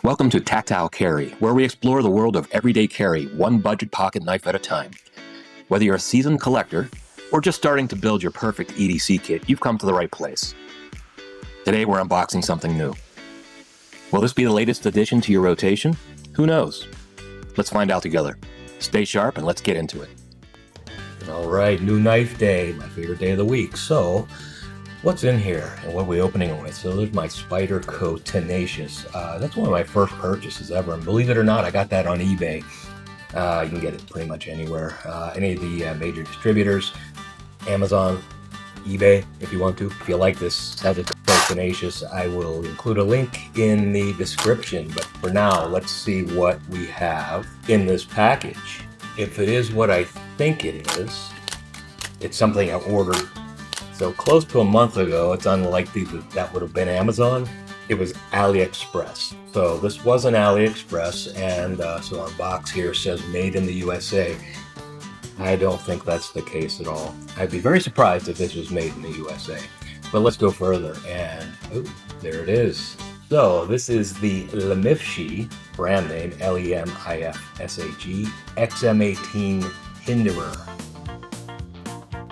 Welcome to Tactile Carry, where we explore the world of everyday carry, one budget pocket knife at a time. Whether you're a seasoned collector or just starting to build your perfect EDC kit, you've come to the right place. Today we're unboxing something new. Will this be the latest addition to your rotation? Who knows? Let's find out together. Stay sharp and let's get into it. Alright, new knife day, my favorite day of the week. So, what's in here and what are we opening with? So there's my Spyderco Tenacious. That's one of my first purchases ever, and believe it or not, I got that on eBay. You can get it pretty much anywhere. Any of the major distributors, Amazon, eBay, if you want to. If you like this Spyderco Tenacious, I will include a link in the description. But for now, let's see what we have in this package. If it is what I think it is, it's something I ordered so close to a month ago. It's unlikely that would have been Amazon. It was AliExpress. So this wasn't AliExpress, and so on box here says made in the USA. I don't think that's the case at all. I'd be very surprised if this was made in the USA. But let's go further, and there it is. So this is the LEMIFSHE brand name, LEMIFSHE XM18 Hinderer.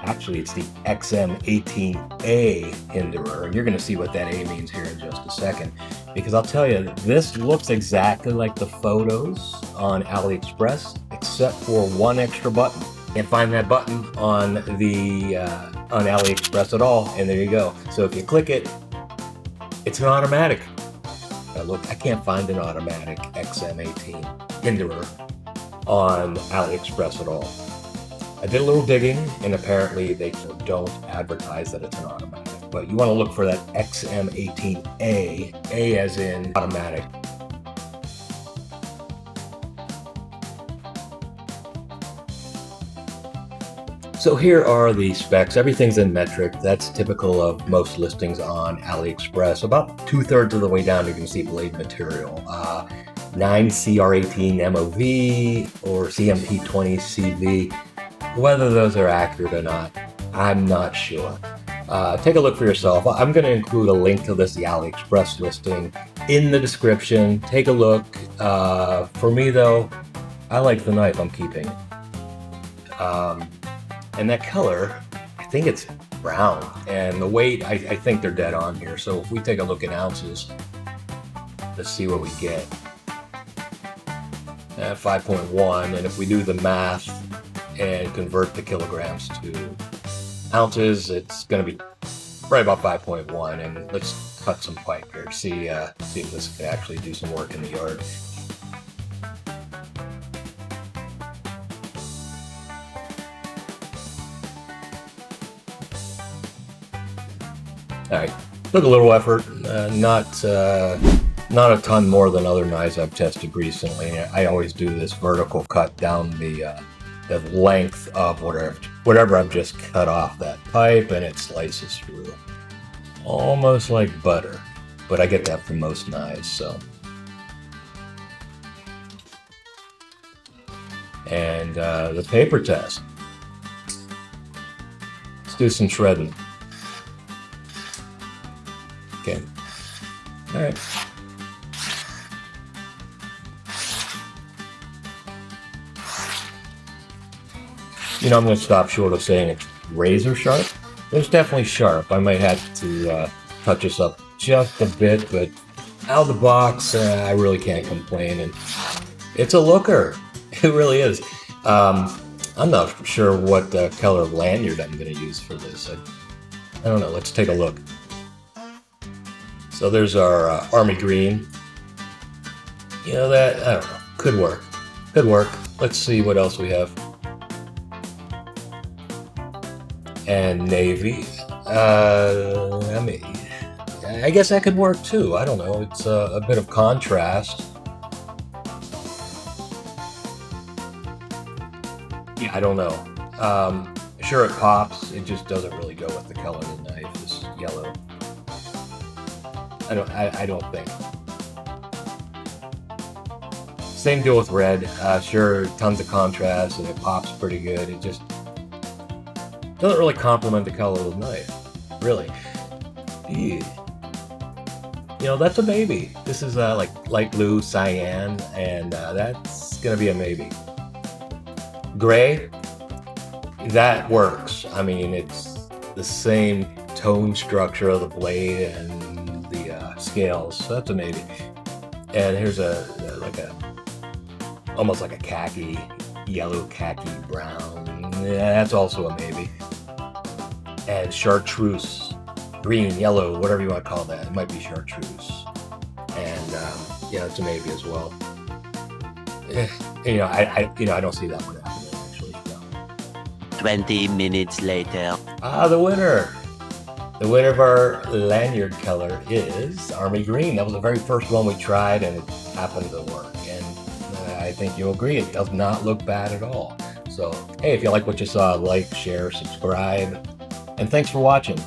Actually, it's the XM18A Hinderer, and you're going to see what that A means here in just a second. Because I'll tell you, this looks exactly like the photos on AliExpress, except for one extra button. Can't find that button on the on AliExpress at all, and there you go. So if you click it, it's an automatic. Look, I can't find an automatic XM18 Hinderer on AliExpress at all. I did a little digging, and apparently they don't advertise that it's an automatic. But you want to look for that XM18A, A as in automatic. So here are the specs. Everything's in metric. That's typical of most listings on AliExpress. About 2/3 of the way down, you can see blade material. 9 CR18 MOV or CMP20 CV. Whether those are accurate or not, I'm not sure. Take a look for yourself. I'm going to include a link to this, the AliExpress listing, in the description. Take a look. For me though, I like the knife. I'm keeping it. And that color, I think it's brown, and the weight, I think they're dead on here. So if we take a look at ounces, let's see what we get. 5.1, and if we do the math and convert the kilograms to ounces, it's going to be right about 5.1. And let's cut some pipe here to see if this can actually do some work in the yard. All right, took a little effort, not a ton more than other knives I've tested recently. I always do this vertical cut down the length of whatever I've just cut off that pipe, and it slices through, almost like butter. But I get that from most knives, so. And the paper test. Let's do some shredding. Okay. All right. You know, I'm going to stop short of saying it's razor sharp. It's definitely sharp. I might have to touch this up just a bit, but out of the box, I really can't complain. And it's a looker. It really is. I'm not sure what color of lanyard I'm going to use for this. I don't know. Let's take a look. So there's our army green. You know, that, I don't know, could work. Could work. Let's see what else we have. And navy. I mean, I guess that could work too. I don't know. It's a bit of contrast. Yeah, I don't know. Sure, it pops. It just doesn't really go with the color of the knife. This yellow. I don't think. Same deal with red. Sure, tons of contrast and it pops pretty good. It just doesn't really complement the color of the knife, really. Ew. You know, that's a maybe. This is like light blue cyan, and that's gonna be a maybe. Gray, that works. I mean, it's the same tone structure of the blade and the scales, so that's a maybe. And here's like a almost like a khaki, yellow khaki brown. Yeah, that's also a maybe. And chartreuse, green, yellow, whatever you want to call that. It might be chartreuse. And yeah, it's a maybe as well. You know, I don't see that one happening actually. No. 20 minutes later. The winner. The winner of our lanyard color is Army Green. That was the very first one we tried, and it happened to work. And I think you'll agree, it does not look bad at all. So, hey, if you like what you saw, like, share, subscribe, and thanks for watching.